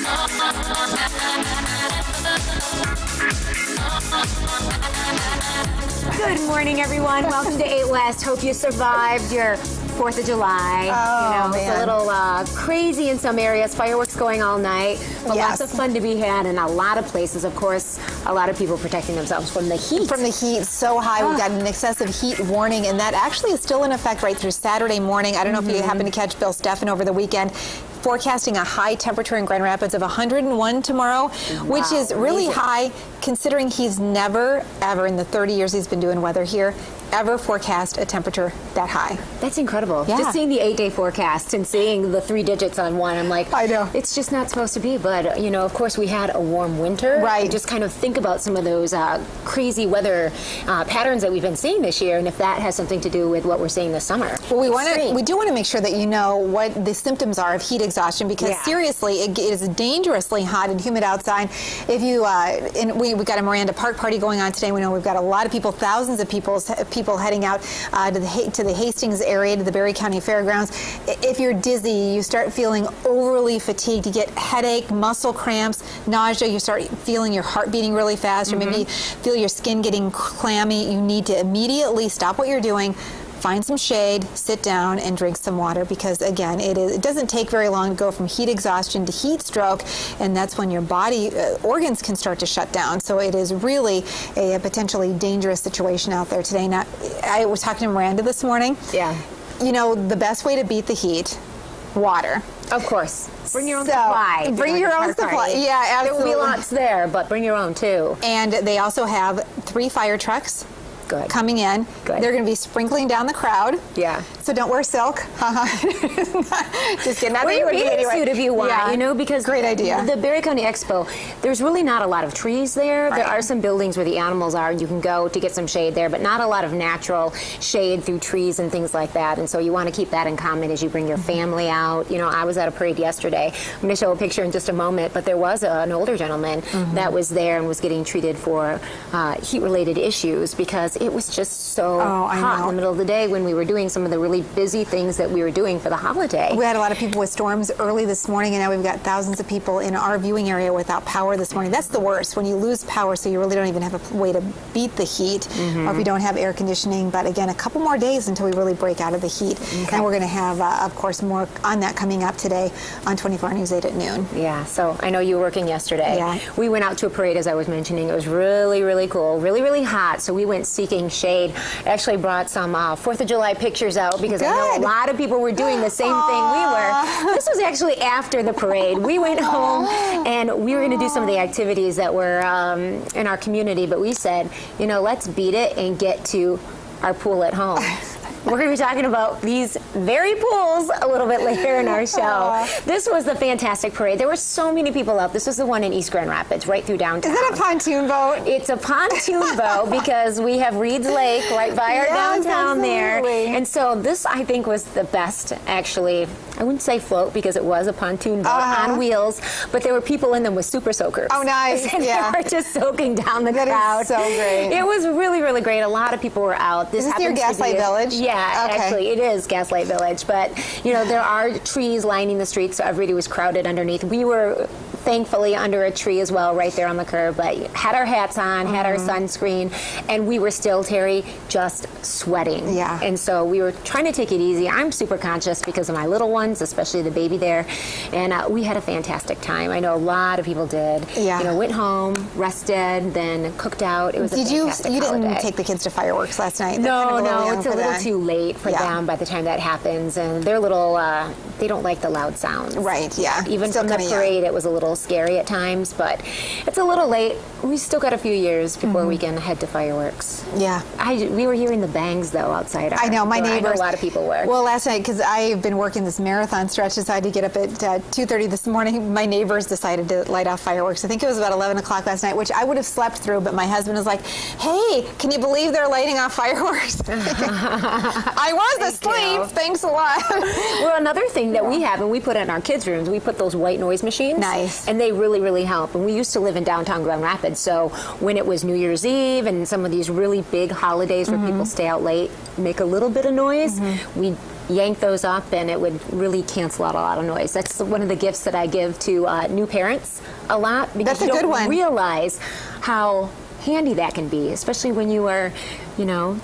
Good morning, everyone. Welcome to 8 West. Hope you survived your 4th of July. Oh, It's a little crazy in some areas. Fireworks going all night. But Yes. lots of fun to be had in a lot of places. Of course, a lot of people protecting themselves from the heat. From the heat so high. We've got an excessive heat warning, and that actually is still in effect right through Saturday morning. I don't know if you happen to catch Bill Steffen over the weekend. Forecasting a high temperature in Grand Rapids of 101 tomorrow, which is really high considering he's never, ever in the 30 years he's been doing weather here, ever forecast a temperature that high. That's incredible. Yeah. Just seeing the 8-day forecast and seeing the 3 digits on one, I'm like, I know. It's just not supposed to be. But, you know, of course, we had a warm winter. Right. And just kind of think about some of those crazy weather patterns that we've been seeing this year, and if that has something to do with what we're seeing this summer. Well, we do want to make sure that you know what the symptoms are of heat exhaustion, because seriously, it is dangerously hot and humid outside. If you, we've got a Miranda Park party going on today. We know we've got a lot of people, thousands of people heading out to the Hastings area, to the Berry County Fairgrounds. If you're dizzy, you start feeling overly fatigued, you get headache, muscle cramps, nausea, you start feeling your heart beating really fast, or maybe feel your skin getting clammy, you need to immediately stop what you're doing, find some shade, sit down, and drink some water, because again, it doesn't take very long to go from heat exhaustion to heat stroke, and that's when your body organs can start to shut down. So it is really a potentially dangerous situation out there today. Now, I was talking to Miranda this morning. Yeah. You know, the best way to beat the heat, water. Of course. Bring your own supply. Bring your own supply. Yeah, absolutely. There will be lots there, but bring your own too. And they also have 3 fire trucks. Good. Coming in. Good. They're going to be sprinkling down the crowd. Yeah. So don't wear silk. Just kidding. Not Wear your bathing anyway. suit if you want, Yeah. you know, because great idea. The Berry County Expo, there's really not a lot of trees there. Right. There are some buildings where the animals are, and you can go to get some shade there, but not a lot of natural shade through trees and things like that. And so you want to keep that in common as you bring your family out. You know, I was at a parade yesterday. I'm going to show a picture in just a moment, but there was an older gentleman that was there and was getting treated for heat-related issues because it was just so hot in the middle of the day when we were doing some of the really busy things that we were doing for the holiday. We had a lot of people with storms early this morning, and now we've got thousands of people in our viewing area without power this morning. That's the worst, when you lose power, so you really don't even have a way to beat the heat, or if you don't have air conditioning. But again, a couple more days until we really break out of the heat. And we're going to have, of course, more on that coming up today on 24 News 8 at noon. Yeah, so I know you were working yesterday. Yeah. We went out to a parade, as I was mentioning. It was really, really cool, really, really hot, so we went seeking shade. I actually brought some 4th of July pictures out because I know a lot of people were doing the same thing we were. This was actually after the parade. We went home and we were going to do some of the activities that were in our community, but we said, you know, let's beat it and get to our pool at home. We're going to be talking about these very pools a little bit later in our show. This was the fantastic parade. There were so many people out. This was the one in East Grand Rapids, right through downtown. Is it a pontoon boat? It's a pontoon boat because we have Reed's Lake right by our downtown there. And so this, I think, was the best, actually. I wouldn't say float because it was a pontoon boat on wheels, but there were people in them with super soakers. Oh, nice. And they were just soaking down the crowd. That is so great. It was really, really great. A lot of people were out. Is this near Gaslight Village? Yeah, actually, it is Gaslight Village. But, you know, there are trees lining the streets, so everybody was crowded underneath. We were thankfully under a tree as well, right there on the curb, but had our hats on, had our sunscreen, and we were still, Terry, just sweating. Yeah. And so we were trying to take it easy. I'm super conscious because of my little ones, especially the baby there, and we had a fantastic time. I know a lot of people did. Yeah. You know, went home, rested, then cooked out. It was a fantastic You holiday. didn't take the kids to fireworks last night? No, it's a little too late for them by the time that happens, and they're little, they don't like the loud sounds. Right, yeah. Even from the parade, it was a little scary at times, but it's a little late. We still got a few years before we can head to fireworks. Yeah. We were hearing the bangs, though, outside. I know, my neighbors. I know a lot of people were. Well, last night, because I've been working this marathon stretch, decided to get up at 2:30 this morning. My neighbors decided to light off fireworks. I think it was about 11 o'clock last night, which I would have slept through, but my husband was like, hey, can you believe they're lighting off fireworks? I was asleep. Thanks a lot. Well, another thing that we have, and we put in our kids' rooms, we put those white noise machines. Nice. And they really, really help. And we used to live in downtown Grand Rapids, so when it was New Year's Eve and some of these really big holidays where people stay out late, make a little bit of noise, we yank those up and it would really cancel out a lot of noise. That's one of the gifts that I give to new parents a lot, because That's a good one. realize how handy that can be, especially when you are,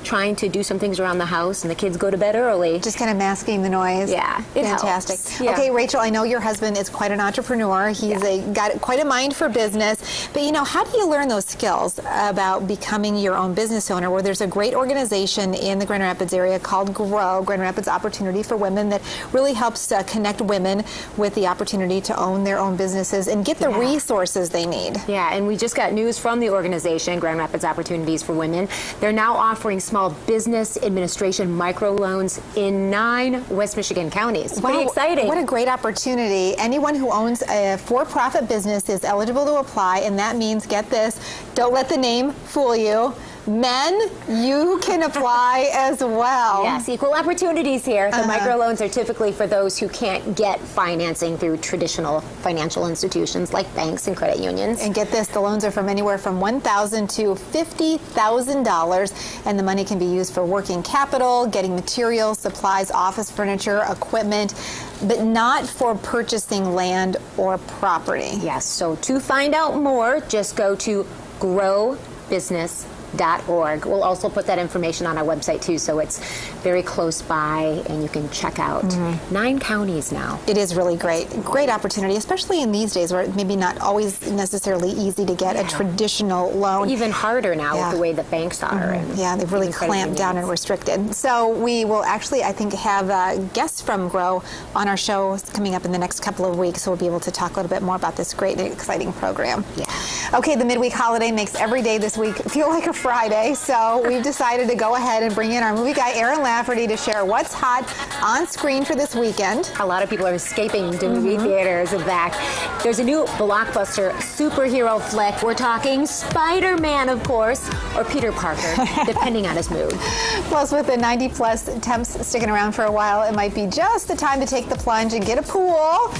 trying to do some things around the house and the kids go to bed early. Just kind of masking the noise. Yeah, it fantastic. helps. Yeah. Okay, Rachel, I know your husband is quite an entrepreneur. He's got quite a mind for business. But how do you learn those skills about becoming your own business owner? Where there's a great organization in the Grand Rapids area called GROW, Grand Rapids Opportunity for Women, that really helps connect women with the opportunity to own their own businesses and get the resources they need. Yeah, and we just got news from the organization, Grand Rapids Opportunities for Women. They're now offering small business administration microloans in 9 West Michigan counties. Wow, pretty exciting. What a great opportunity. Anyone who owns a for-profit business is eligible to apply, and that means, get this, don't let the name fool you, men, you can apply as well. Yes, equal opportunities here. The microloans are typically for those who can't get financing through traditional financial institutions like banks and credit unions. And get this, the loans are from anywhere from $1,000 to $50,000, and the money can be used for working capital, getting materials, supplies, office furniture, equipment, but not for purchasing land or property. Yes, so to find out more, just go to growbusiness.org. We'll also put that information on our website too, so it's very close by and you can check out 9 counties now. It is really great. Great opportunity, especially in these days where it maybe not always necessarily easy to get a traditional loan. Even harder now with the way that banks are. And they've really clamped down and restricted. So we will actually, I think, have guests from GROW on our show coming up in the next couple of weeks, so we'll be able to talk a little bit more about this great and exciting program. Yeah. Okay, the midweek holiday makes every day this week feel like a Friday, so we've decided to go ahead and bring in our movie guy, Aaron Lafferty, to share what's hot on screen for this weekend. A lot of people are escaping to movie theaters. In fact, there's a new blockbuster superhero flick. We're talking Spider-Man, of course, or Peter Parker, depending on his mood. Plus, with the 90-plus temps sticking around for a while, it might be just the time to take the plunge and get a pool.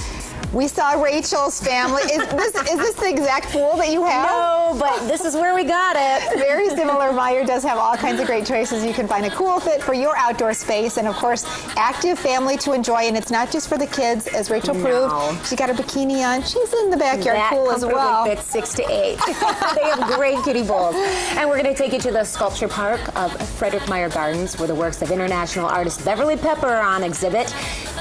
We saw Rachel's family. Is this the exact pool that you have? No, but this is where we got it. Very similar. Meijer does have all kinds of great choices. You can find a cool fit for your outdoor space, and of course, active family to enjoy. And it's not just for the kids, as Rachel proved. She got her bikini on. She's in the backyard pool as well. That fits 6 to 8. They have great kiddie pools. And we're going to take you to the sculpture park of Frederick Meijer Gardens, where the works of international artist Beverly Pepper are on exhibit.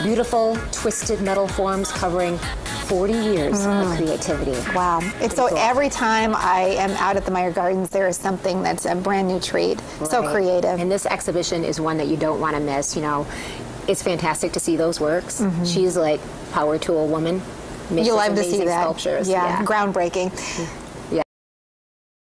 Beautiful, twisted metal forms covering 40 years of creativity. Wow. It's so cool. Every time I am out at the Meijer Gardens, there is something that's a brand new treat. Right. So creative. And this exhibition is one that you don't want to miss. It's fantastic to see those works. She's like power tool woman. You love to see that. Sculptures. Yeah, groundbreaking.